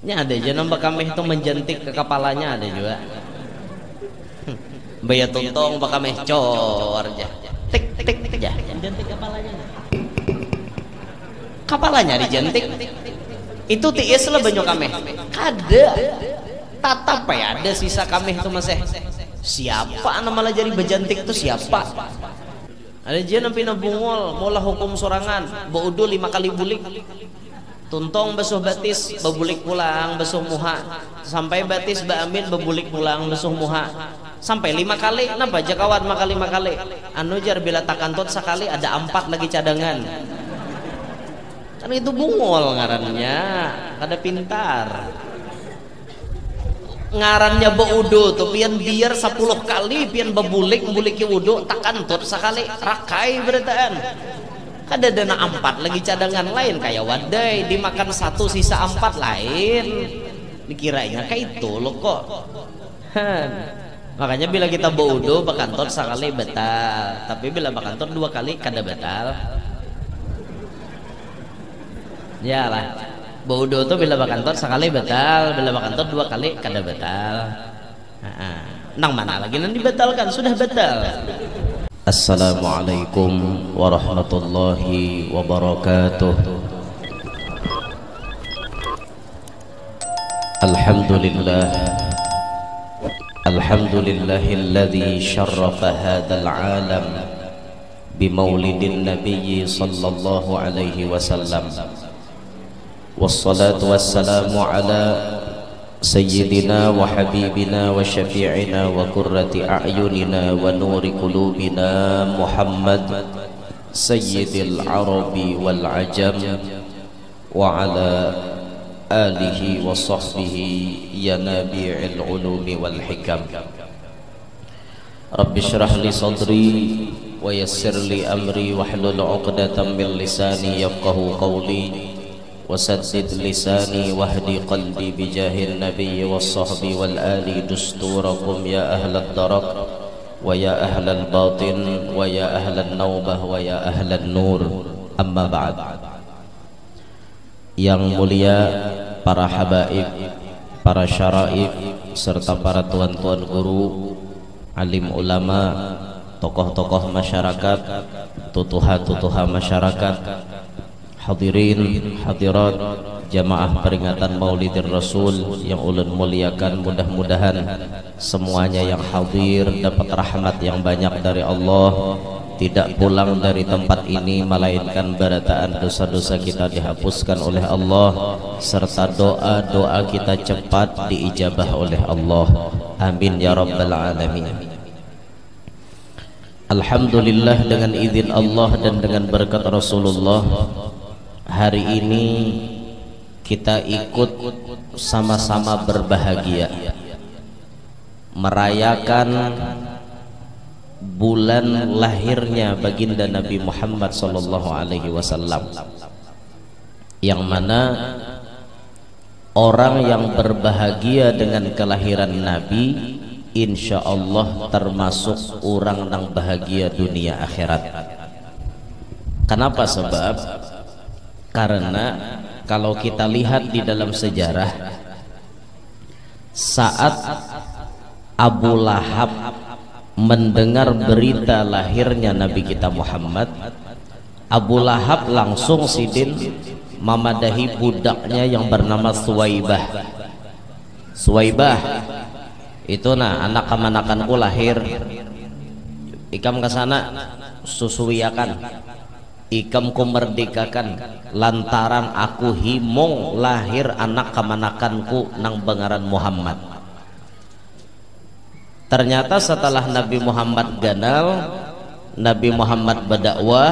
Ini ada aja nambah kami itu menjentik ke kepalanya ada juga. Baya tuntong baka meh cor aja. Tik tik tik aja. Jentik kepalanya. Kepalanya dijentik. Itu tiis lah banyak kami. Kada. Tatap ya ada sisa kami itu masih. Siapa nama malah jadi bejantik itu siapa? Ada aja nampi nabungol, mula hukum sorangan, baudu 5 kali bulik. Tuntong basuh batis, bebulik pulang, basuh muha. Sampai batis baamin bebulik pulang, basuh muha. Sampai 5 kali, napa jakawat maka 5 kali. Anu jar bila takantut sekali ada 4 lagi cadangan. Kan itu bungol ngarannya, kada pintar. Ngarannya beudu tuh pian biar 10 kali pian bebulik wudu takantut sekali rakai beritaan. Kada dana 4 lagi cadangan lain kayak wadai dimakan 1 sisa 4 lain. Dikiranya kayak itu loh kok. Makanya bila kita beudu bakantut sekali batal, tapi bila bakantut 2 kali kada batal. Ya lah, beudu tuh bila bakantut sekali batal, bila bakantut 2 kali kada batal. Nang mana lagi nanti dibatalkan sudah batal. Assalamualaikum warahmatullahi wabarakatuh. Alhamdulillah. Alhamdulillahilladzi syarrafa hadzal alam bimaulidin nabiyyi sallallahu alaihi wasallam. Wassalatu wassalamu ala sayyidina wa habibina wa syafi'ina wa qurrati a'yunina wa nuri qulubina Muhammad sayyidil arabi wal ajam wa ala alihi wa sahbihi ya nabi'il ulumi wal hikam. Rabbi syrah li sadri wa yassir li amri wahlul 'uqdatam min lisani yafqahu qawli wasaddid lisani wahdi qalbi bijahil nabiy wassahbi wal ali dusturakum ya ahlad darak wa ya ahlal batin wa ya ahlan naubah wa ya ahlan nur. Amma ba'd. Yang mulia para habaib, para syaraif serta para tuan-tuan guru, alim ulama, tokoh-tokoh masyarakat, tutuha-tutuha masyarakat, hadirin hadirat jamaah peringatan Maulidir Rasul yang ulun muliakan, mudah-mudahan semuanya yang hadir dapat rahmat yang banyak dari Allah, tidak pulang dari tempat ini melainkan barataan dosa-dosa kita dihapuskan oleh Allah, serta doa-doa kita cepat diijabah oleh Allah. Amin ya rabbal alamin. Alhamdulillah, dengan izin Allah dan dengan berkat Rasulullah, hari ini kita ikut sama-sama berbahagia merayakan bulan lahirnya baginda Nabi Muhammad sallallahu alaihi wasallam, yang mana orang yang berbahagia dengan kelahiran Nabi insya Allah termasuk orang yang bahagia dunia akhirat. Kenapa? Sebab karena kalau kita lihat di dalam sejarah, saat Abu Lahab mendengar berita lahirnya Nabi kita Muhammad, Abu Lahab langsung sidin memadahi budaknya yang bernama Suwaibah. Suwaibah itu anak kemanakanku lahir, ikam kesana susuiakan, ikam ku merdekakan lantaran aku himong lahir anak kemanakanku nang bengaran Muhammad. Ternyata setelah Nabi Muhammad ganal, Nabi Muhammad berdakwah,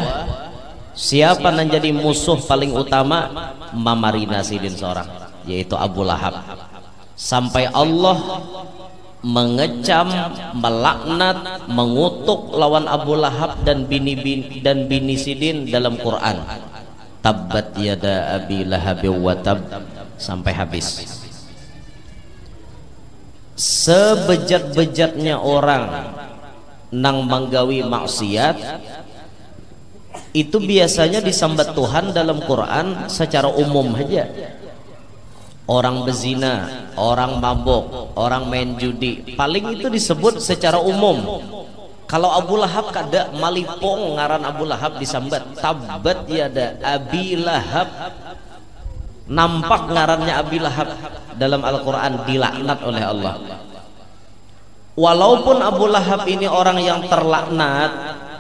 siapa yang jadi musuh paling utama? Mamarina sidin seorang, yaitu Abu Lahab. Sampai Allah mengecam, melaknat, mengutuk lawan Abu Lahab dan bini sidin dalam Quran. Tabbat yada abi lahab wa tab, sampai habis. Sebejat-bejatnya orang nang menggawi maksiat itu biasanya disambat Tuhan dalam Quran secara umum saja. orang bezina, orang mabuk, orang main judi, paling itu disebut secara umum. Kalau Abu Lahab kada malipong ngaran Abu Lahab disambat tabat yada Abi Lahab, nampak ngarannya Abi Lahab dalam Al-Quran dilaknat oleh Allah. Walaupun Abu Lahab ini orang yang terlaknat,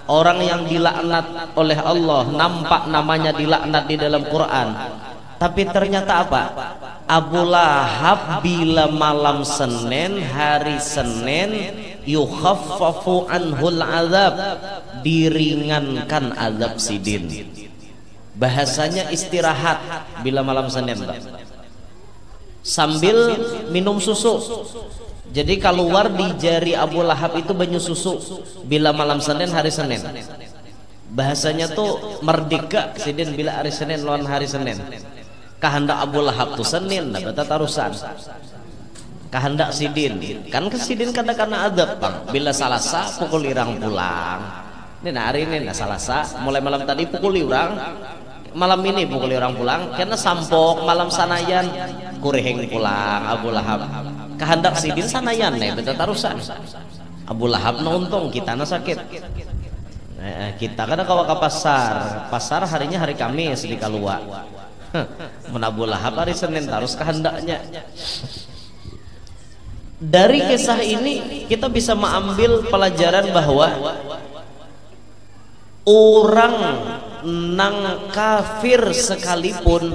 orang yang dilaknat oleh Allah, nampak namanya dilaknat di dalam Quran, tapi ternyata apa? Abu Lahab bila malam Senin, hari Senin, yukhaffafu anhul azab, diringankan azab sidin. Bahasanya istirahat bila malam Senin, sambil minum susu. Jadi keluar di jari Abu Lahab itu banyu susu bila malam Senin, hari Senin. Bahasanya tuh merdeka sidin bila hari Senin lawan hari Senin. Kehendak Abu Lahab tuh Senin, nah beta tarusan. Kehendak sidin, kan ke sidin karena adab bang. Bila Salasa pukul irang pulang. Ini nah hari ini nah Salasa, mulai malam tadi pukul irang, malam ini pukul irang pulang. Karena sampok malam sanayan kureheng pulang Abu Lahab. Kehendak sidin sanayan nih beta tarusan. Abu Lahab nonton kita na sakit. Kita kadang kawa ke pasar harinya hari Kamis di Kalua. Menabu Lahab hari Senin terus kehendaknya. Dari kisah ini kita bisa mengambil pelajaran bahwa orang nang kafir sekalipun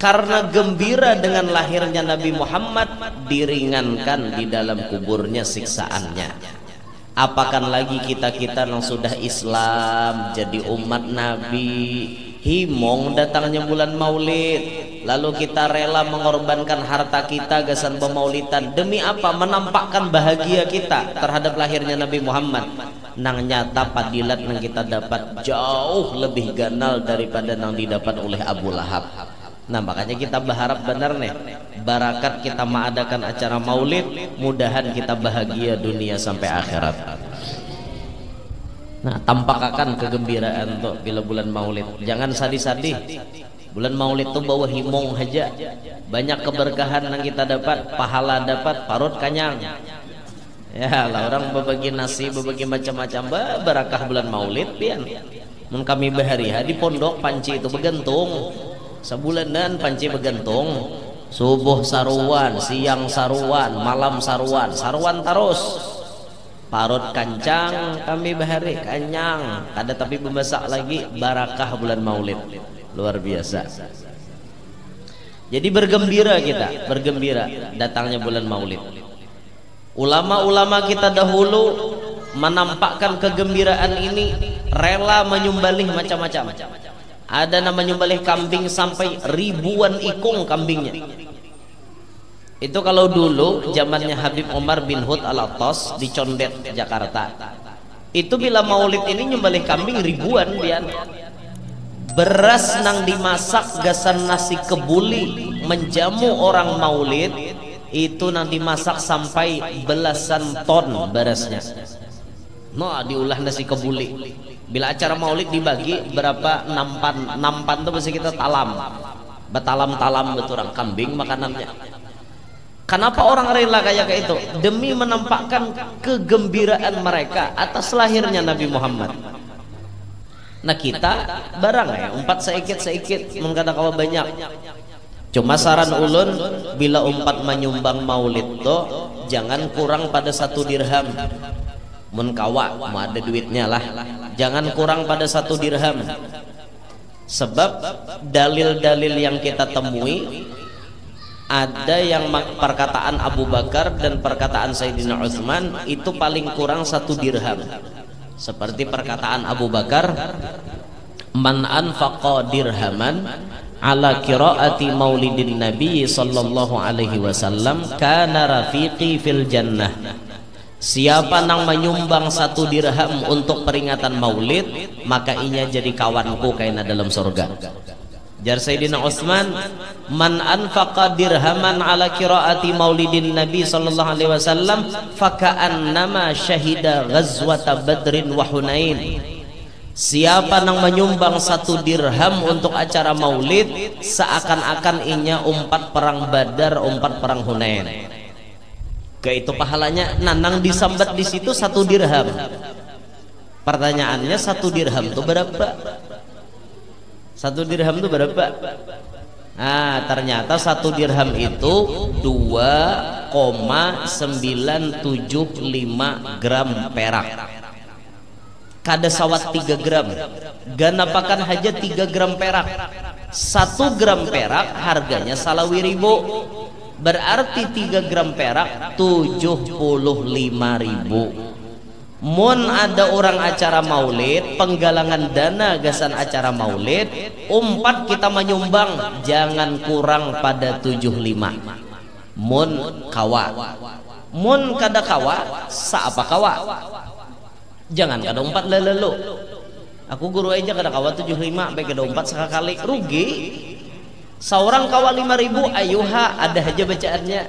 karena gembira dengan lahirnya Nabi Muhammad diringankan di dalam kuburnya siksaannya. Apakan lagi kita yang sudah Islam jadi umat Nabi, himong datangnya bulan Maulid, lalu kita rela mengorbankan harta kita gasan pemaulidan demi apa? Menampakkan bahagia kita terhadap lahirnya Nabi Muhammad. Nang nyata padilat yang kita dapat jauh lebih ganal daripada yang didapat oleh Abu Lahab. Nah makanya kita berharap benar nih, barakat kita mengadakan acara maulid, mudahan kita bahagia dunia sampai akhirat. Nah tampakkan kegembiraan tuh bila bulan maulid, jangan sadih-sadih. Bulan maulid tuh bawa himong aja, banyak keberkahan yang kita dapat, pahala dapat, parut kanyang. Ya lah orang berbagi nasi, berbagi macam-macam, barakah bulan maulid pian. Mun kami bahari di pondok panci itu bergantung. Sebulanan panci bergantung, subuh saruan, siang saruan, malam saruan, saruan terus. Parut kancang kami bahari kanyang, ada tapi membasak lagi, barakah bulan maulid luar biasa. Jadi bergembira kita, bergembira datangnya bulan maulid. Ulama-ulama kita dahulu menampakkan kegembiraan ini, rela menyembelih macam-macam. Ada nama nyembelih kambing sampai ribuan ikung kambingnya. Itu kalau dulu zamannya Habib Omar bin Hud Al-Attas di Condet Jakarta. Itu bila maulid ini nyembelih kambing ribuan dia. Beras nang dimasak gasan nasi kebuli menjamu orang maulid itu nang dimasak sampai belasan ton berasnya. Nah diulah nasi kebuli. Bila acara maulid dibagi berapa nampan tuh mesti kita talam, betalam-talam betul orang kambing makanannya. Kenapa orang rela kayak itu? Demi menampakkan kegembiraan mereka atas lahirnya Nabi Muhammad. Nah kita barang ya, umpat sedikit mengkata kawa banyak. Cuma saran ulun bila umpat menyumbang maulid tuh jangan kurang pada 1 dirham. Mun kawa mau ada duitnya lah, jangan kurang pada 1 dirham. Sebab dalil-dalil yang kita temui ada yang perkataan Abu Bakar dan perkataan Sayyidina Utsman itu paling kurang 1 dirham. Seperti perkataan Abu Bakar, man anfaqa dirhaman ala qiraati maulidin nabi sallallahu alaihi wasallam kana rafiqi fil jannah. Siapa nang menyumbang 1 dirham untuk peringatan maulid, maka inya jadi kawanku kaina dalam surga. Jar Sayyidina Utsman, man anfaqa dirhaman ala qiraati maulidin nabi sallallahu alaihi wasallam faka'annama syahida ghazwata badrin wa hunain. Siapa nang menyumbang 1 dirham untuk acara maulid, seakan-akan inya umpat perang Badar, umpat perang Hunain. Kayak itu pahalanya. Nanang disambat di situ 1 dirham. Pertanyaannya 1 dirham itu berapa? 1 dirham itu berapa? Nah, ternyata 1 dirham itu 2,975 gram perak. Kada sawat 3 gram. Ganapakan haja 3 gram perak. 1 gram perak harganya salawi ribu. Berarti 3 gram perak 75.000. Mun ada orang acara maulid, penggalangan dana gasan acara maulid, umpat kita menyumbang jangan kurang pada 75. Mun kawa, mun kada kawa, saapa kawa? Jangan kada umpat lelelu. Aku guru aja kada kawa 75, baik kada umpat sekali rugi. Seorang kawa 5.000, ayuha ada aja bacaannya,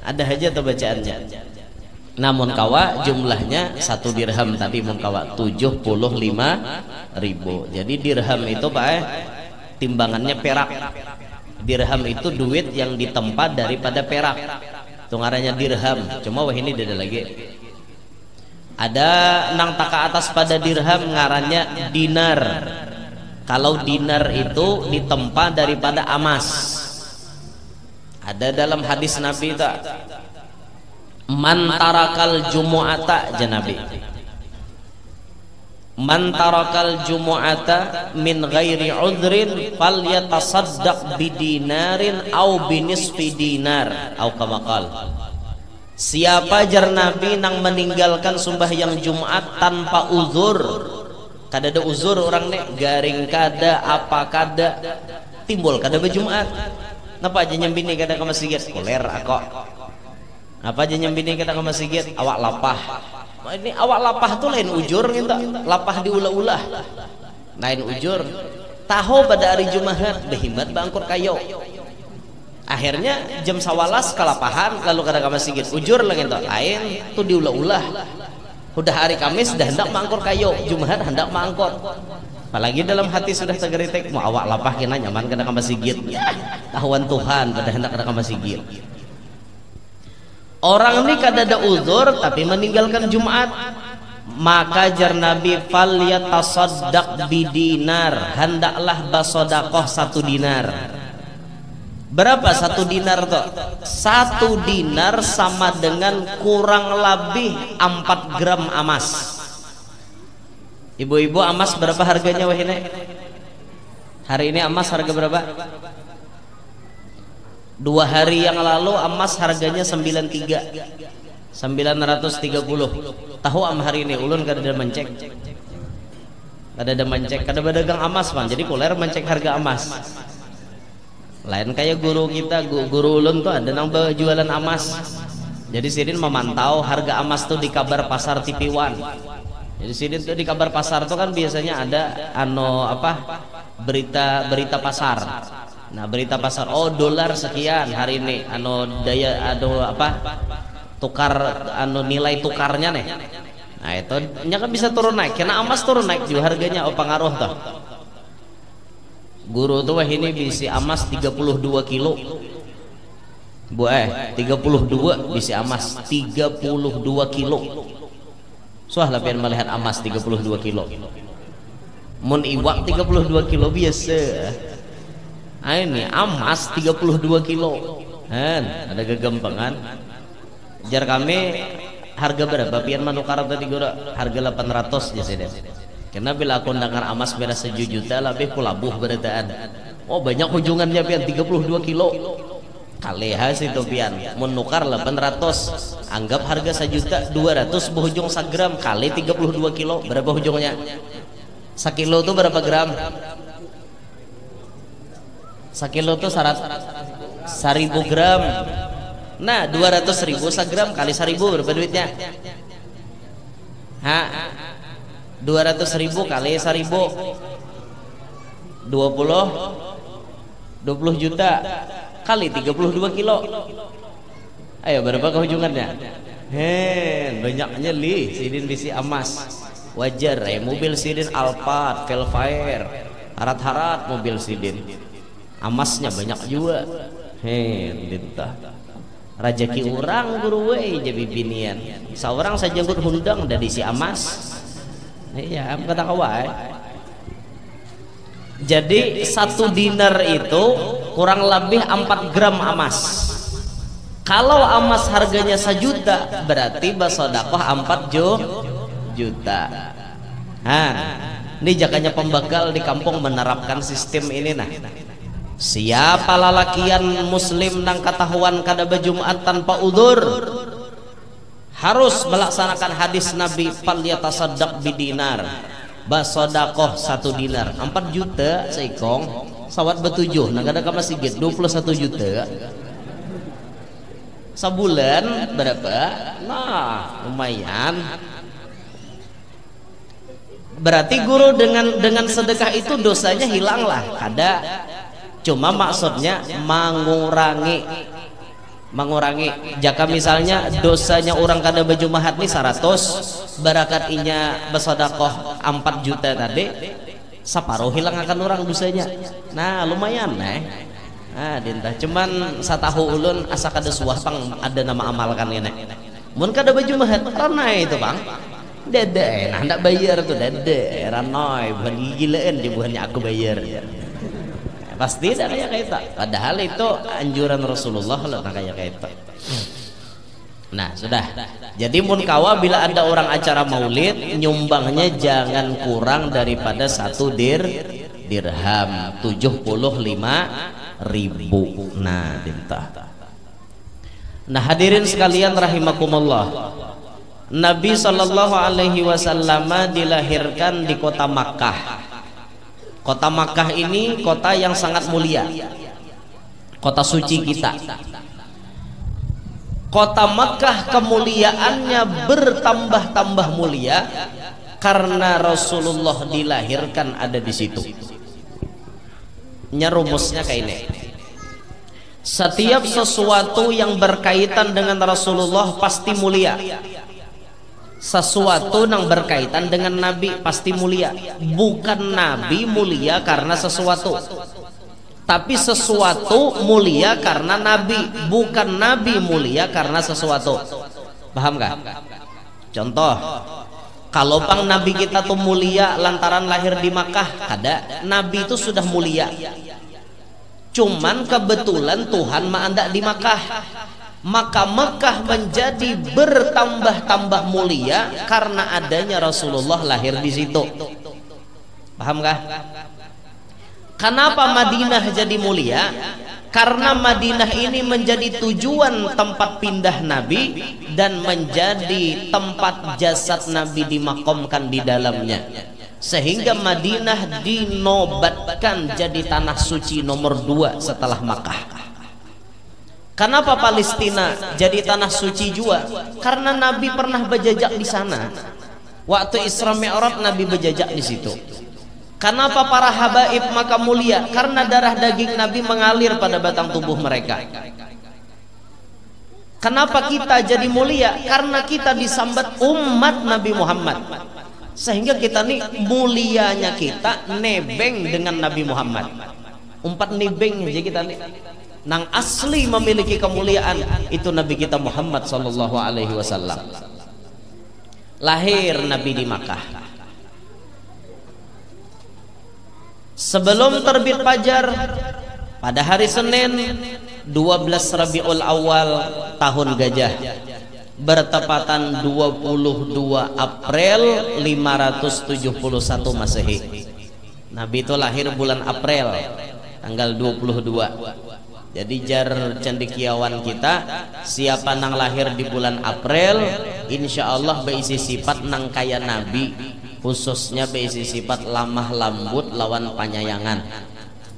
ada aja tuh bacaannya. Namun kawa jumlahnya 1 dirham tadi, mun kawa 75.000. Jadi dirham itu Pak timbangannya perak. Dirham itu duit yang ditempa daripada perak. Itu ngarannya dirham. Cuma wah ini ada lagi. Ada nang taka atas pada dirham ngarannya dinar. Kalau dinar itu ditempa daripada emas. Ada dalam hadis Nabi itu man tarakal jumu'ata, janabi man tarakal jumu'ata min ghairi udhrin falyatasaddaq bidinarin au binisfi dinar au kama qala. Siapa jar Nabi nang meninggalkan sembahyang Jumat tanpa uzur, kada ada uzur orang nek garing kada apa kada timbul kada berjumat, napa aja nyambini kada ke masjid koler ako, apa aja nyambini kada ke masjid awak lapah. Ini awak lapah tuh lain ujur gitu, lapah diulah-ulah lain ujur. Tahu pada hari Jumat behimat bangkur kayo, akhirnya jam sawalas kalapahan lalu kada ke masjid ujur lagi gitu lain tuh diulah-ulah. Udah hari Kamis dah hendak mangkur kayo, Jumat hendak mangkur. Apalagi dalam hati sudah segeritik mau awak lapah kena nyaman kada ke masjid. Ya, tahuan Tuhan pada hendak kada ke masjid. Orang ini kada ada uzur tapi meninggalkan Jumat, maka jar Nabi fal yatasaddaq bidinar, hendaklah basodaqoh 1 dinar. Berapa 1 dinar tuh? 1 dinar sama dengan kurang lebih 4 gram emas. Ibu-ibu emas berapa harganya wah ini? Hari ini emas harga berapa? 2 hari yang lalu emas harganya 93 930. Tahu am hari ini ulun kada ada mencek. Kada ada mencek, kada berdagang emas man. Jadi kuler mencek harga emas. Lain kayak guru kita, guru ulun tuh ada nang jualan emas. Jadi sidin memantau harga emas tuh di kabar pasar TV One. Jadi sidin tuh di kabar pasar tuh kan biasanya ada berita pasar. Nah berita pasar, oh dolar sekian hari ini, tukar nilai tukarnya nih. Nah itu nya kan bisa turun naik, karena emas turun naik juga harganya, oh pengaruh tuh. Guru tuh wah ini bisi emas 32 kilo. 32 bisi emas 32 kilo. Soal lapian melihat emas 32 kilo. Mun iwak 32 kilo biasa. Ini emas 32 kilo. Ada kegampangan. Jar kami harga berapa pian manukar tadi guru? Harga 800 ya sih. Karena bila aku dengar emas beda 1 juta lebih kulabuh beritaan. Oh banyak ujungannya pian 32 kilo. Kalehas itu pian menukar 800. Anggap harga 1 juta 200 berujung 1 gram kali 32 kilo berapa ujungnya? 1 kilo itu berapa gram? 1 kilo itu 1.000 gram. Nah 200.000 1 gram kali 1.000 berapa duitnya? 200.000 kali 1.000 20 juta kali 32 kilo. Ayo berapa kehujungannya? Banyaknya li sidin bisi emas. wajar mobil sidin Alphard, Velfire, harat-harat mobil sidin, amasnya banyak juga. Dintah rajaki orang guru we jadi binian seorang saja jenggut hundang dari si amas. Iya kata kawai. Jadi 1 dinar itu kurang lebih 4 gram emas. Kalau emas harganya 1 juta berarti bersedekah 4 juta. Ini jakanya pembekal di kampung menerapkan sistem ini nah. Siapa lalakian muslim nang ketahuan kada Jumat tanpa udzur harus melaksanakan hadis Nabi falyatasaddaq bidinar, basodakoh 1 dinar 4 juta seikong sawat betujuh nah kada ka masjid 21 juta sebulan berapa? Nah lumayan. Berarti guru dengan sedekah itu dosanya hilang lah kada. Cuma maksudnya mengurangi. Jika misalnya dosanya orang kada berjumahat nih 100, barakat inya bersedekah 4 juta tadi, separuh hilang akan orang dosanya. Nah lumayan dintah. Cuman satahu ulun asa kada suah pang ada nama amalkan ini. Mun kada berjumahat ranai itu bang. Dede, nah ndak bayar tuh dede, ranai bukan gigilaan di bukannya aku bayar. Pasti tidak kayak itu. Padahal itu anjuran Rasulullah loh kayak itu. Nah sudah. Jadi mun kawa bila ada orang acara maulid nyumbangnya jangan kurang daripada 1 dirham 75.000. Nah dintah. Nah hadirin sekalian rahimakumullah. Nabi Shallallahu Alaihi Wasallam dilahirkan di kota Makkah. Kota Makkah ini kota yang sangat mulia, kota suci kita. Kota Makkah kemuliaannya bertambah-tambah mulia karena Rasulullah dilahirkan ada di situ. Rumusnya kayak ini. Setiap sesuatu yang berkaitan dengan Rasulullah pasti mulia. Sesuatu yang berkaitan dengan Nabi pasti mulia. Bukan Nabi mulia karena sesuatu, tapi sesuatu mulia karena Nabi. Bukan Nabi mulia karena sesuatu. Paham gak? Contoh, kalau pang Nabi kita tuh mulia lantaran lahir di Makkah, ada Nabi itu sudah mulia. Cuman kebetulan Tuhan ma'anda di Makkah, maka Mekah menjadi bertambah-tambah mulia karena adanya Rasulullah lahir di situ. Paham gak? Kenapa Madinah jadi mulia? Karena Madinah ini menjadi tujuan tempat pindah Nabi dan menjadi tempat jasad Nabi dimakamkan di dalamnya, sehingga Madinah dinobatkan jadi tanah suci nomor 2 setelah Makkah. Kenapa Palestina jadi tanah suci juga? Karena Nabi pernah berjejak di sana. Waktu Isra Mi'raj Nabi berjejak di situ. Kenapa para habaib maka mulia? Karena darah daging Nabi mengalir pada batang tubuh mereka. Kenapa kita jadi mulia? Karena kita disambat umat Nabi Muhammad. Sehingga kita nih mulianya kita nebeng dengan Nabi Muhammad. Umpat nebeng aja kita nih. Nang asli memiliki kemuliaan itu Nabi kita Muhammad sallallahu alaihi wasallam. Lahir Nabi di Makkah. Sebelum terbit fajar pada hari Senin 12 Rabiul Awal tahun Gajah, bertepatan 22 April 571 Masehi. Nabi itu lahir bulan April tanggal 22. Jadi jar cendekiawan kita, siapa nang lahir di bulan April, insya Allah berisi sifat nang kaya Nabi, khususnya berisi sifat lamah lembut lawan panyayangan.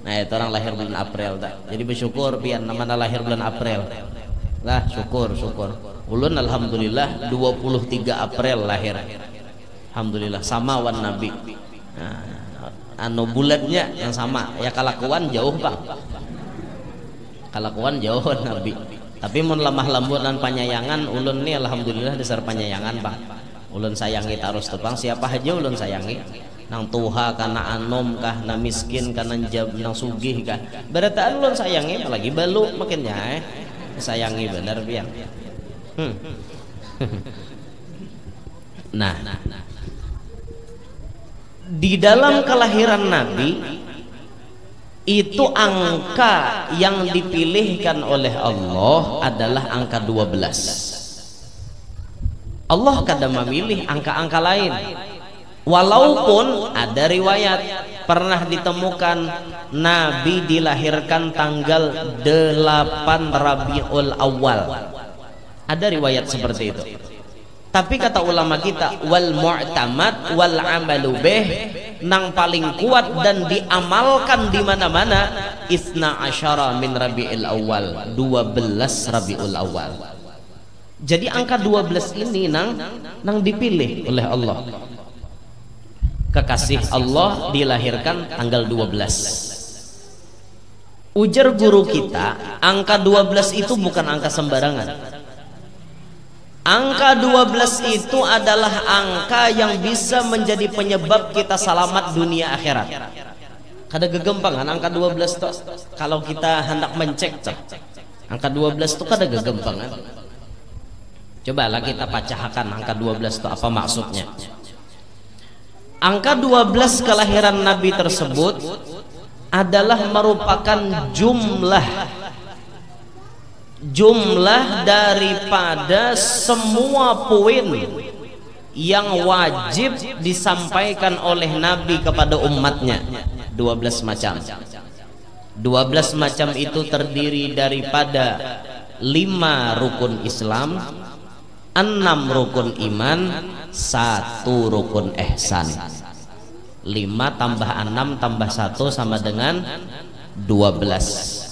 Nah itu orang lahir bulan April tak. Jadi bersyukur pian namanya lahir bulan April. Lah syukur. Ulun alhamdulillah 23 April lahir. Alhamdulillah sama wan Nabi. Nah, bulatnya yang sama, ya kelakuan jauh Bang. Kelakuan jauh Nabi, tapi mun lemah lembut dan panyayangan ulun nih alhamdulillah dasar panyayangan Bang. ulun sayangi terus tepang siapa aja ulun sayangi, nang tuha kana anom kah, nang miskin kana nang sugih kah, berataan ulun sayangi, apalagi balu makinnya sayangi bener biang. Nah, di dalam kelahiran Nabi itu angka yang dipilihkan oleh Allah adalah angka 12. Allah kadang memilih angka-angka lain, walaupun ada riwayat pernah ditemukan Nabi dilahirkan tanggal 8 Rabiul Awal, ada riwayat seperti itu. Tapi kata ulama kita wal mu'tamad wal amalu bih, nang paling kuat dan diamalkan di mana-mana isna asyara min Rabiul Awal, 12 Rabiul Awal. Jadi angka 12 ini nang dipilih oleh Allah. Kekasih Allah dilahirkan tanggal 12. Ujar guru kita, angka 12 itu bukan angka sembarangan. Angka 12 itu adalah angka yang bisa menjadi penyebab kita selamat dunia akhirat. Kada gegempangan angka 12 tuh. Kalau kita hendak mencek tuh, angka 12 itu kada gegempangan. Cobalah kita bacakan angka 12 itu apa maksudnya. Angka 12 kelahiran Nabi tersebut adalah merupakan jumlah daripada semua poin yang wajib disampaikan oleh Nabi kepada umatnya. 12 macam. 12 macam itu terdiri daripada 5 rukun Islam, 6 rukun iman, 1 rukun ihsan. 5 tambah 6 tambah 1 sama dengan 12.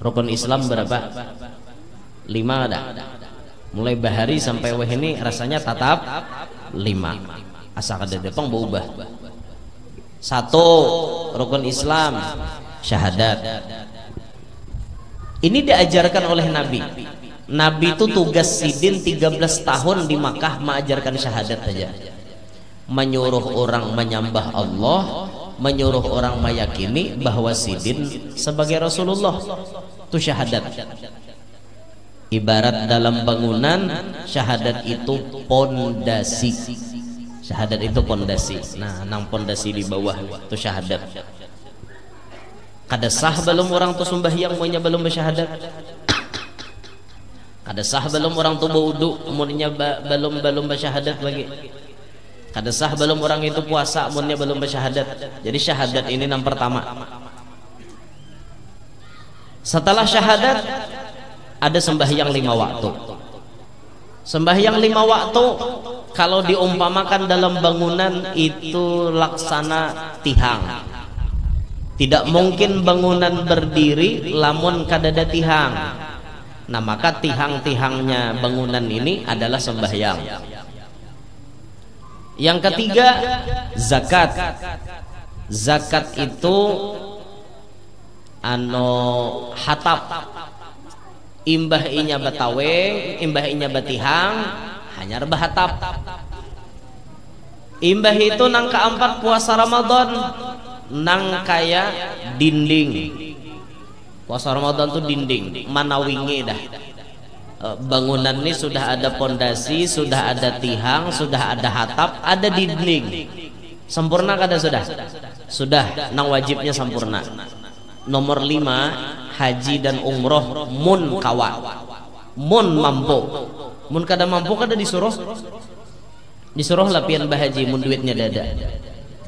Rukun Islam berapa? 5 ada. Mulai bahari sampai wahini rasanya tatap 5. Asa kada depong berubah. 1 rukun Islam syahadat. Ini diajarkan oleh Nabi. Nabi itu tugas sidin 13 tahun di Makkah mengajarkan syahadat saja. Menyuruh orang menyembah Allah, menyuruh orang meyakini bahwa sidin sebagai Rasulullah. Itu syahadat. Ibarat dalam bangunan, syahadat itu pondasi. Syahadat itu pondasi. Nah, nang pondasi di bawah itu syahadat. Kada sah belum orang tuh sembahyang monya belum bersyahadat. Kada sah belum orang tuh berwudu umurnya belum bersyahadat lagi. Kada sah belum orang itu puasa umurnya belum bersyahadat. Jadi syahadat ini yang pertama. Setelah syahadat ada sembahyang 5 waktu. Sembahyang 5 waktu kalau diumpamakan dalam bangunan itu laksana tihang. Tidak mungkin bangunan berdiri lamun kadada tihang. Nah, maka tihang-tihangnya bangunan ini adalah sembahyang. Yang ketiga, zakat. Zakat itu hatap. Imbah inya bataweng, imbah inya batihang, hanya bahatap. Imbah itu nang keempat puasa Ramadan, nang kaya dinding. Puasa Ramadan tuh dinding, manawingi dah. Bangunan ini sudah ada pondasi, sudah ada tihang, sudah ada hatap, ada dinding. Sempurna kada sudah? Sudah, nang wajibnya sempurna. Nomor 5, haji dan umroh mun kawa. Mun mampu. Mun kada mampu kada disuruh. Disuruh lapian bahaji mun duitnya dada.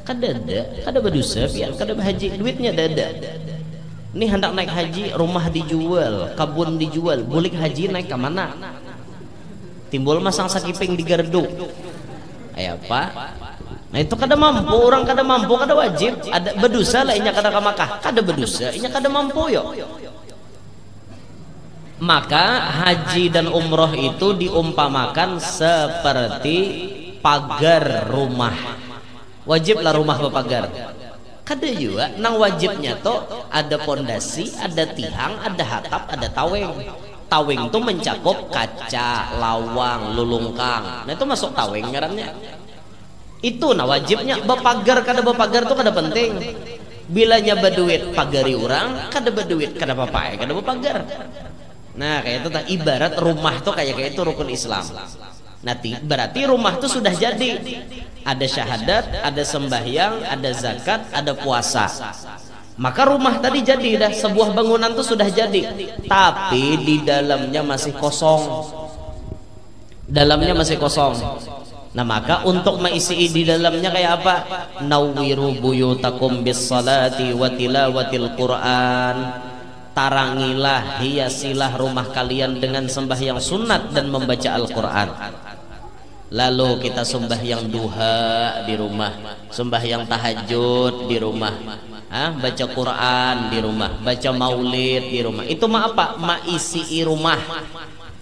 Kada berdosa pian, kada bahaji duitnya dada. Ini hendak naik haji, rumah dijual, kabun dijual, bulik haji naik ke mana? Timbul masang sakiping di gardu. Ayo Pak. Nah itu kada mampu, orang kada mampu, kada wajib. Ada berdosa lah inya kada ke Makkah, kada berdosa, inya kada mampu yo. Maka haji dan umroh itu diumpamakan seperti pagar rumah. Wajiblah rumah berpagar. Kada juga nang wajibnya tuh ada pondasi, ada tihang, ada hatap, ada taweng. Tawing itu mencakup kaca, lawang, lulungkang. Nah itu masuk tawing ngarannya. Itu nah wajibnya bepagar kada bepagar itu kada penting. Bilanya berduit pagari orang, kada berduit kada papai, kada bepagar. Nah kayak itu ibarat rumah tuh kayak itu rukun Islam. Nanti berarti rumah tuh sudah jadi. Ada syahadat, ada sembahyang, ada zakat, ada puasa. Maka rumah tadi jadi dah, sebuah bangunan tuh sudah jadi. Tapi di dalamnya masih kosong. Dalamnya masih kosong. Nah maka untuk mengisi di dalamnya kayak apa? Nawwiru buyutakum bis salati wa tilawatil Quran. Tarangilah, hiasilah rumah kalian dengan sembahyang sunat dan membaca Al-Quran. Lalu kita sembahyang duha di rumah, sembahyang tahajud di rumah, baca Quran di rumah, baca maulid di rumah. Itu mah apa? Maisi rumah.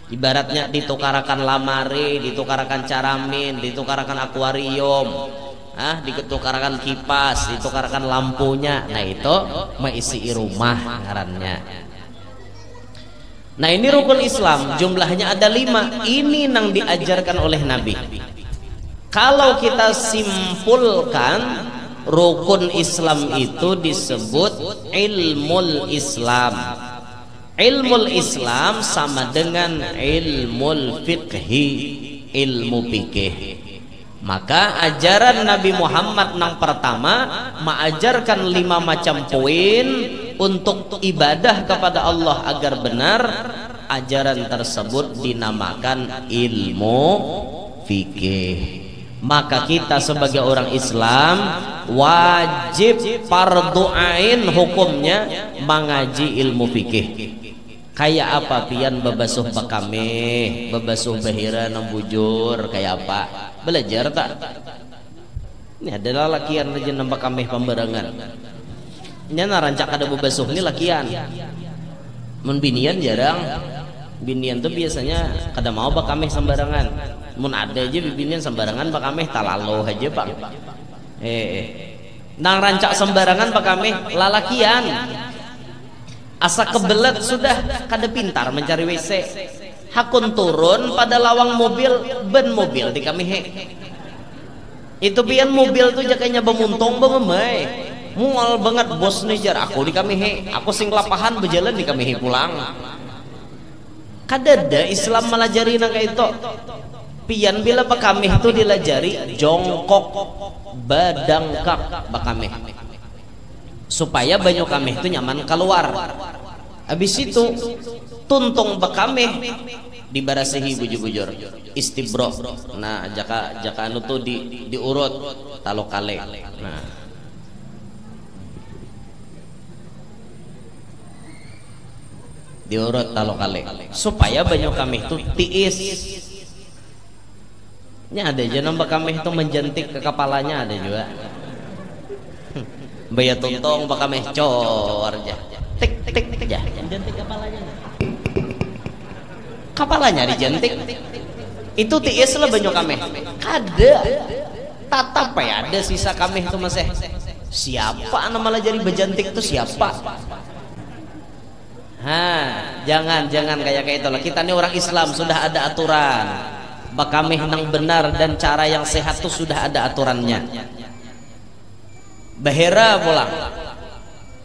Ibaratnya ditukarakan lamari, ditukarakan caramin, ditukarakan akuarium, ditukarakan kipas, ditukarakan lampunya. Nah itu maisi rumah ngarannya. Nah ini rukun Islam, jumlahnya ada 5. Ini yang diajarkan oleh Nabi. Kalau kita simpulkan, rukun Islam itu disebut ilmul Islam. Ilmul Islam sama dengan ilmul fiqhi, ilmu fikih. Maka ajaran Nabi Muhammad yang pertama mengajarkan 5 macam poin untuk ibadah kepada Allah agar benar. Ajaran tersebut dinamakan ilmu fikih. Maka kita sebagai orang Islam wajib fardu ain hukumnya mengaji ilmu fikih. Kayak apa pian bebasuh bakameh, bebasuh bahira nang bujur, kayak apa? Belajar tak? Ini adalah lakian aja nambah kameh pemberangan. Ini narancak ada bebasuh ini lakian. Mun binian jarang. Binian tuh biasanya kada mau bakameh sembarangan. Mun ada aja binian sembarangan bakameh talalo aja pak. Nang rancak sembarangan bakameh lalakian. Asa kebelet sudah kada pintar mencari WC. Hakun turun pada lawang mobil, ban mobil di kamihe. Itu pian mobil tuh jakanya bemuntung bememai. Mual banget bos nih jar aku di kamihe. Aku sing lapahan berjalan di kamihe pulang. Kadada Islam melajari nang kayak itu. Pian bila bakameh itu dilajari jongkok badangkak bakameh. Supaya banyu kameh itu nyaman keluar. Habis itu tuntung bakameh dibarasihi bujur-bujur istibro. Nah jaka anu tuh diurut talokale. Nah diurut talokale supaya banyu kameh itu tiis. Ini ada aja nambah kameh itu menjentik ke kepalanya ada juga. Baya tuntong bakal mecor aja. Tik tik tik aja. Jentik kepalanya. Kepalanya dijentik. Itu tiis lah banyak kameh. Kada. Tatap ya ada sisa kameh itu masih. Siapa nama jadi bejantik itu siapa? Jangan kayak itu lah. Kita ini orang Islam sudah ada aturan. Bakameh yang benar dan cara yang sehat itu sudah ada aturannya. Bahera pulang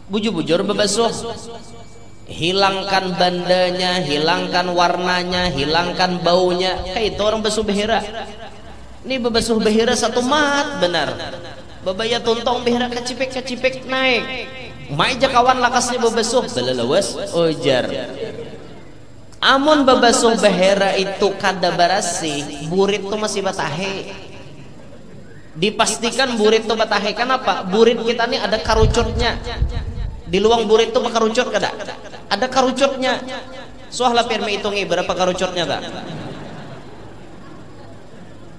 bujur-bujur bebasuh, hilangkan bandanya, hilangkan warnanya, hilangkan baunya. Kayak itu orang basuh bahera. Ini bebasuh bahera satu mat benar. Babaya tuntong bahera kacipek naik. Maija kawan lakasnya bebasuh belelewas ujar. Amun bebasuh bahera itu kada barasi, burit tuh masih batahe. Dipastikan burit itu batahe. Kenapa? Burit kita nih ada karucutnya. Di luang burit itu karucut kada? Ada karucutnya. Soalnya pirmi hitungi berapa karucutnya tak?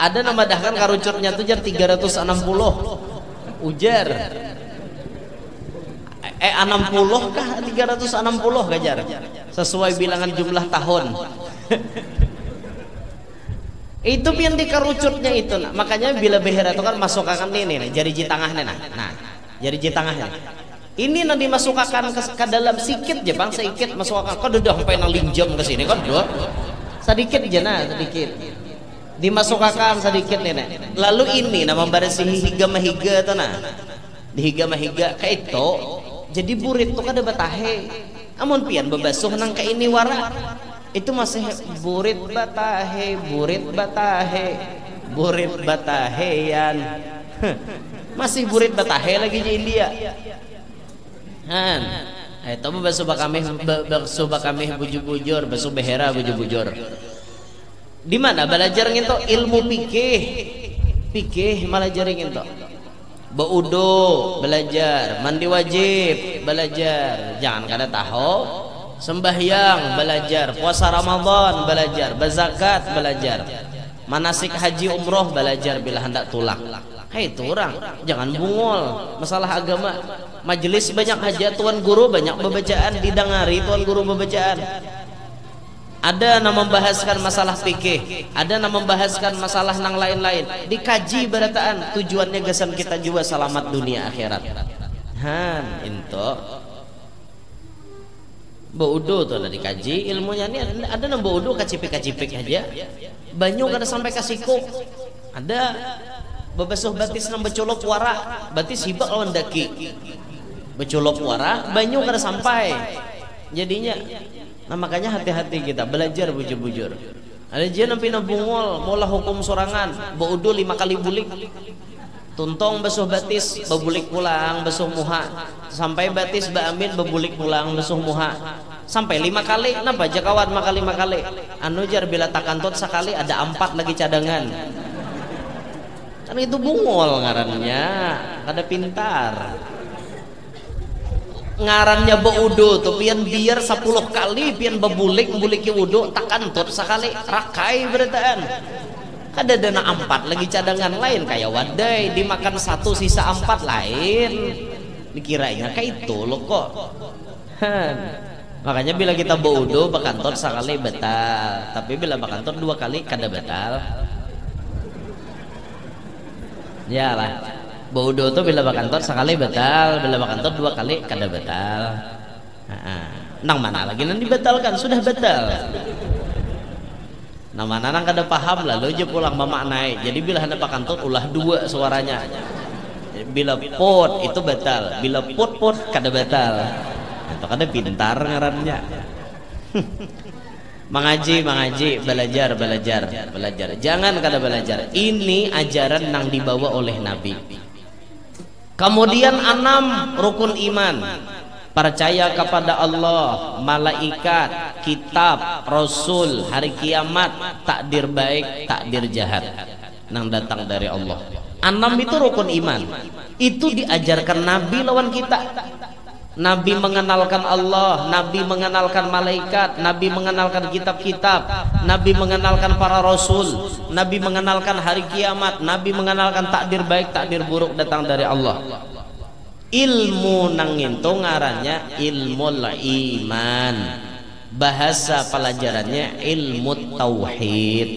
Ada nama dahkan karucutnya tuh jar 360. Ujar. 60 kah 360 gajar? Sesuai bilangan jumlah tahun. Itu pian di karucutnya itu. Makanya bila behera itu kan masuk akan ini nih, jari tengahnya nah. Jari tengahnya. Ini nanti dimasukkan ke dalam sikit je bang, sedikit masukkan. Kau udah sampai nang linjam ke sini kan dua. Sedikit je nah, sedikit. Dimasukkan sedikit nenek. Lalu ini nama barasi higa mahiga tu nah. Dihiga mahiga kayak itu. Jadi burit tu kada batahe. Amun pian bebasuh nang kayak ini wara. Itu masih burit batahe, burit batahe, burit batahean. Masih burit batahe lagi di India. Han, itu basuh bakami bujur-bujur, basuh behera bujur-bujur. Di mana belajar nginto ilmu pikih belajar nginto. Baudo belajar, mandi wajib belajar, jangan kada tahu. Sembahyang belajar, puasa Ramadan belajar, berzakat belajar, manasik haji umroh belajar bila hendak tulang. Hei itu orang, jangan bungol masalah agama. Majelis banyak hajat tuan guru, banyak pembacaan didengari tuan guru pembacaan. Ada nama membahaskan masalah fikih, ada nama membahaskan masalah nang lain-lain. Dikaji berataan, tujuannya gasan kita juga selamat dunia akhirat. Han, itu baudo tuh ada dikaji ilmunya ini ada nang baudo kacipik aja. Banyu kada sampai kasiko. Ada bebasuh batis nang becolok wara, batis hibak lawan daki. Becolok wara, banyu kada sampai. Jadinya nah makanya hati-hati kita belajar bujur-bujur. Ada dia nampi nabungol mola hukum sorangan, baudo 5 kali bulik. Tuntong basuh batis bebulik pulang basuh muha, sampai batis baamin bebulik pulang basuh muha, sampai 5 kali. Napa aja kawan maka 5 kali anu jar bila takantut sekali ada 4 lagi cadangan. Kan itu bungol ngarannya, kada pintar. Ngarannya baudo tuh pian biar 10 kali pian bebulik wudu takantut sekali rakai berataan. Ada dana 4 lagi cadangan lain kayak wadai dimakan 1 sisa 4 lain. Dikiranya kayak itu loh kok. Makanya bila kita baudo bakantor sekali batal, tapi bila bakantor 2 kali kada batal. Ya lah. Baudo tuh bila bakantor sekali batal, bila bakantor 2 kali kada batal. Nang mana lagi nanti dibatalkan sudah batal. Nama nang kada paham lalu aja pulang memaknai. Jadi bila hendak pakantut ulah 2 suaranya. Bila pot itu batal, bila pot kada batal. Itu kada pintar ngarannya. Mengaji belajar. Jangan kada belajar. Ini ajaran nang dibawa oleh Nabi. Kemudian 6 rukun iman. Percaya kepada Allah, malaikat, kitab, rasul, hari kiamat, takdir baik, takdir jahat nang datang dari Allah. 6 itu rukun iman. Itu diajarkan Nabi lawan kita. Nabi mengenalkan Allah, Nabi mengenalkan malaikat, Nabi mengenalkan kitab-kitab, Nabi mengenalkan para rasul, Nabi mengenalkan hari kiamat, Nabi mengenalkan takdir baik, takdir buruk datang dari Allah. Ilmu nang itu ngarannya ilmu iman. Bahasa pelajarannya ilmu tauhid.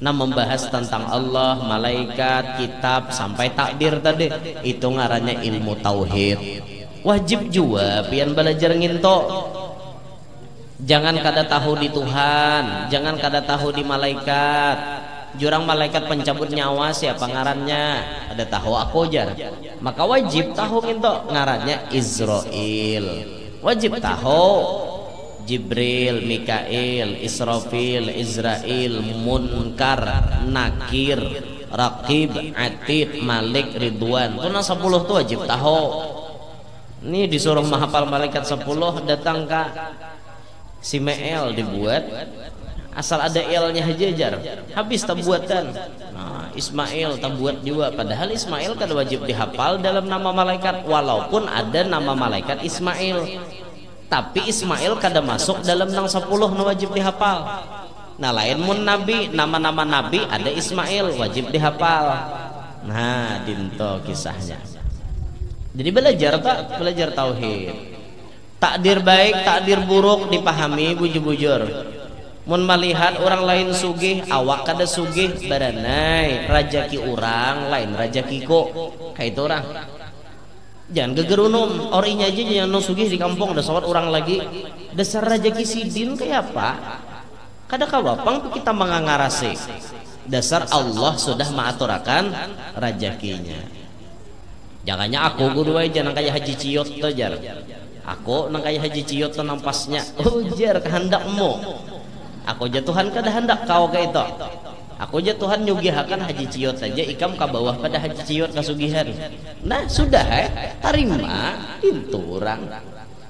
Nah membahas tentang Allah, malaikat, kitab sampai takdir tadi itu ngarannya ilmu tauhid. Wajib juga pian belajar nginto. Jangan kada tahu di Tuhan, jangan kada tahu di malaikat. Jurang malaikat pencabut nyawa siapa ngarannya? Ada tahu aku jar. Maka wajib tahu nginto ngarannya Israil. Wajib tahu Jibril, Mikail, Israfil, Izrail, Munkar, Nakir, Raqib, Atid, Malik, Ridwan. Itu 10 tuh wajib tahu. Ini disuruh menghafal malaikat 10 datang ke Simael dibuat. Asal ada L-nya aja jar. Habis tabuatan. Nah, Ismail tabuat juga. Padahal Ismail kan wajib dihafal dalam nama malaikat. Walaupun ada nama malaikat Ismail. Tapi Ismail kada masuk dalam nang 10 na wajib dihafal. Nah lain mun nabi, nama-nama nabi ada Ismail wajib dihafal. Nah dinto kisahnya. Jadi belajar tak? Belajar tauhid. Takdir baik, takdir buruk dipahami bujur-bujur. Mun melihat orang lain sugih, awak kada sugih baranai, rajaki orang lain rajakiku. Kayak itu orang. Jangan gegerunum orinya aja jangan no sugih di kampung ada sholat orang lagi dasar rajaki sidin kayak apa kada kawapang kita mengangarase dasar Allah sudah mengaturakan rajakinya. Jangannya aku guru aja nang kayak haji ciot tojar aku nang kayak haji ciot nampasnya ujar kehendakmu aku jatuhan kada hendak kau ke itu aku aja Tuhan nyugihakan haji ciot saja ikam ke bawah pada haji ciot kasugihan. Nah sudah tarima pintu orang.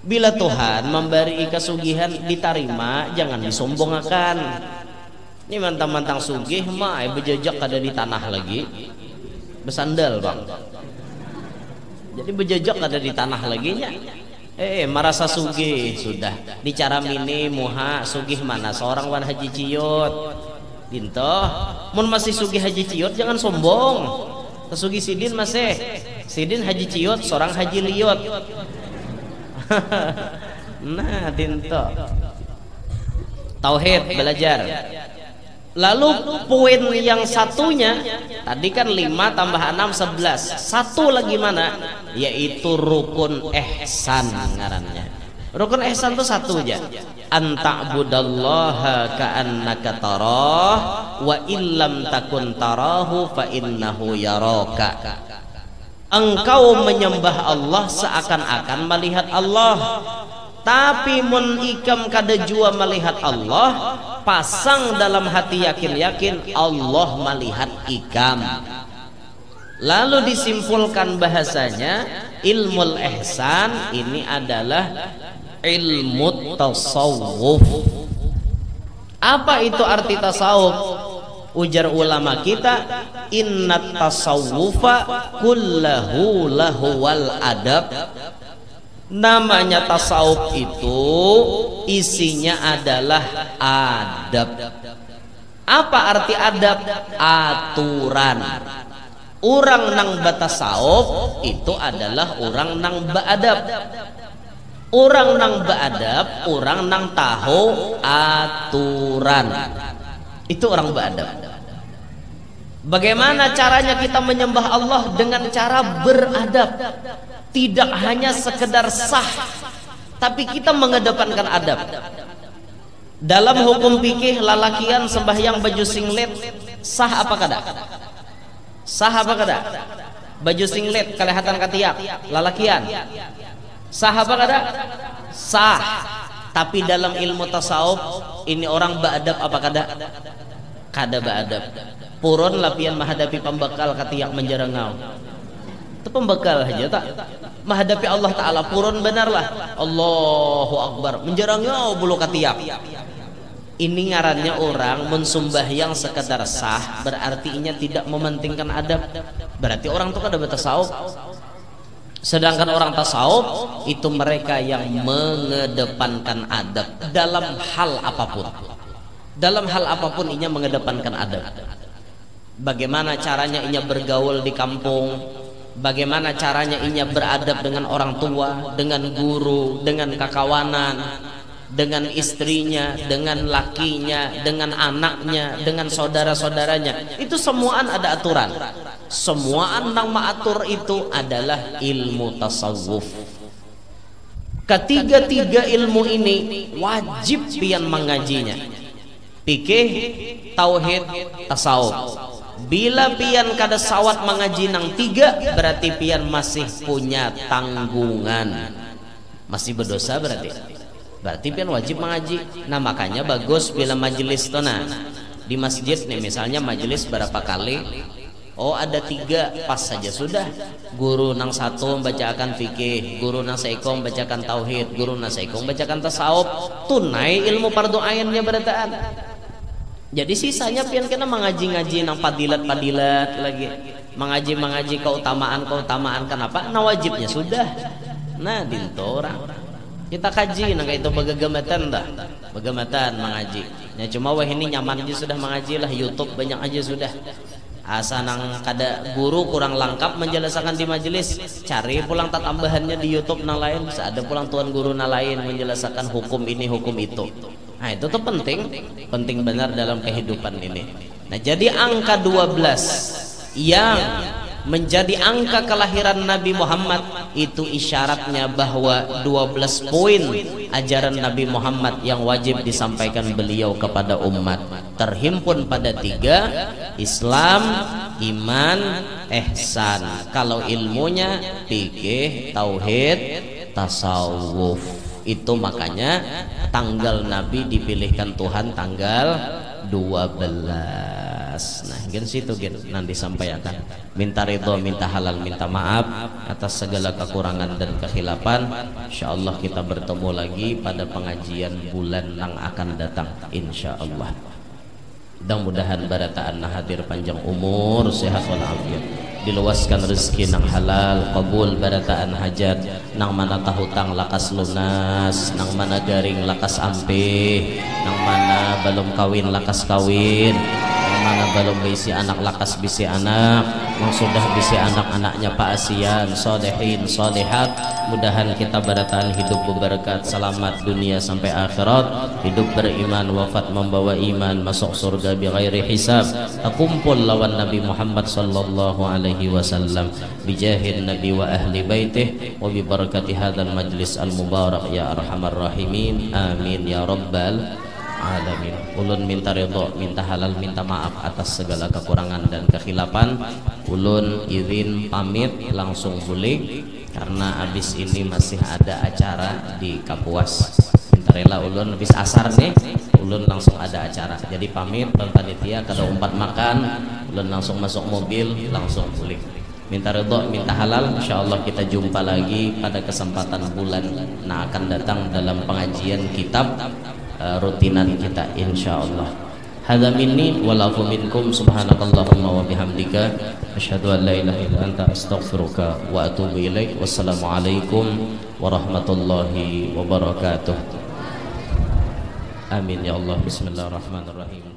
Bila Tuhan memberi kasugihan diterima jangan disombongkan. Ini mantang-mantang sugih mah bejejak ada di tanah lagi besandal bang. Jadi bejejak ada di tanah lagi nya. Merasa sugih sudah dicara mini muha sugih mana seorang wan haji ciot. Dinto, mun masih sugih haji ciot jangan sombong. Kesugi sidin masih, sidin haji ciot, seorang haji liot. Nah, dinto. Tauhid belajar. Lalu poin yang satunya tadi kan 5 tambah 6 11. Satu lagi mana? Yaitu rukun ihsan ngarannya. Rukun ihsan itu satu aja. Anta'budallaha ka'annaka tarah wa illam takun tarahu fa innahu yaraka. Engkau menyembah Allah seakan-akan melihat Allah. Tapi mun ikam kada jua melihat Allah, pasang dalam hati yakin-yakin Allah melihat ikam. Lalu disimpulkan bahasanya ilmu ihsan ini adalah ilmu tasawuf. Apa itu arti tasawuf? Ujar ulama kita, innat tasawufa kullahu lahu wal adab. Namanya tasawuf itu isinya adalah adab. Apa arti adab? Aturan. Orang nang batasawuf itu adalah orang nang beadab. Orang nang beadab, orang nang tahu aturan. Itu orang beadab. Bagaimana caranya kita menyembah Allah? Dengan cara beradab. Tidak hanya sekedar sah, tapi kita mengedepankan adab. Dalam hukum fikih lalakian sembahyang baju singlet sah apa kada? Sah apa kada? Baju singlet kelihatan katiak lalakian sah apa kada? Sah. Tapi dalam ilmu tasawuf ini orang beadab apa kada? Kada beadab. Purun lapian menghadapi pembekal katiak menjerengau. Itu pembekal aja tak? Menghadapi Allah Ta'ala purun benarlah Allahu Akbar menjerengau bulu katiak. Ini ngarannya orang mensumbahyang sekedar sah, berarti inya tidak mementingkan adab. Berarti orang itu kada bertasawuf. Sedangkan orang tasawuf itu mereka yang mengedepankan adab dalam hal apapun. Dalam hal apapun inya mengedepankan adab. Bagaimana caranya inya bergaul di kampung, bagaimana caranya inya beradab dengan orang tua, dengan guru, dengan kakawanan, dengan istrinya, dengan lakinya, dengan anaknya, dengan saudara-saudaranya. Itu semuaan ada aturan. Semuaan nang maatur itu adalah ilmu tasawuf. Ketiga-tiga ilmu ini wajib pian mengajinya. Fikih, tauhid, tasawuf. Bila pian kada sawat mengaji nang tiga, berarti pian masih punya tanggungan, masih berdosa berarti. Berarti pian wajib mengaji. Nah makanya bagus bila majelis tona di masjid nih, misalnya majelis berapa kali? Oh ada 3 pas saja sudah. Guru nang satu membacakan fikih, guru nang seiko membacakan tauhid, guru nang seiko membacakan tasawuf. Tunai ilmu fardu ainnya berataan. Jadi sisanya pian kena mengaji-ngaji nang padilat-padilat lagi, mengaji keutamaan kenapa? Nah wajibnya sudah. Nah dinto orang kita kaji nang itu begagamatan dah, begagamatan mengaji. Ya cuma wah ini nyaman aja sudah mengaji lah, YouTube banyak aja sudah. Asa nang kada guru kurang lengkap menjelaskan di majelis, cari pulang tambahannya di YouTube nang lain, bisa ada pulang tuan guru nang lain menjelaskan hukum ini hukum itu. Nah itu tuh penting benar dalam kehidupan ini. Nah jadi angka 12 yang menjadi angka kelahiran Nabi Muhammad, itu isyaratnya bahwa 12 poin ajaran Nabi Muhammad yang wajib disampaikan beliau kepada umat terhimpun pada 3: Islam, iman, ihsan. Kalau ilmunya fikih, tauhid, tasawuf. Itu makanya tanggal Nabi dipilihkan Tuhan tanggal 12. Nah, gen situ nanti sampaikan. Minta ridho, minta halal, minta maaf atas segala kekurangan dan kekhilafan. Insyaallah kita bertemu lagi pada pengajian bulan yang akan datang insyaallah. Mudah-mudahan barataan hadir panjang umur, sehat walafiat, diluaskan rezeki nang halal, kabul barataan hajat, nang mana tahutang lakas lunas, nang mana garing lakas ampih, nang mana belum kawin lakas kawin, nang mana belum bisi anak lakas bisi anak, yang sudah bisi anak-anaknya paasian, solehin, solehat. Mudahan kita barataan hidup berberkat, selamat dunia sampai akhirat, hidup beriman, wafat membawa iman, masuk surga bi ghairi hisab, kumpul lawan Nabi Muhammad sallallahu alaihi wasallam, bijahin Nabi wa ahli baitih, wa bi barakati hadzal majlis al mubarak ya arhamar rahimin, amin ya rabbal alamin. Ulun minta ridho, minta halal, minta maaf atas segala kekurangan dan kekhilafan. Ulun izin pamit langsung boleh, karena habis ini masih ada acara di Kapuas. Minta rela ulun habis asar nih, ulun langsung ada acara. Jadi pamit bang panitia, kada umpat makan, ulun langsung masuk mobil langsung boleh. Minta ridho, minta halal. Insyaallah kita jumpa lagi pada kesempatan bulan yang akan datang dalam pengajian kitab rutinan kita insyaallah. Hadza minni wa lafu minkum, subhanakallahumma wa bihamdika, asyhadu an la ilaha illa anta, astaghfiruka wa atubu ilaik. Wassalamu alaikum warahmatullahi wabarakatuh. Amin ya Allah. Bismillahirrahmanirrahim.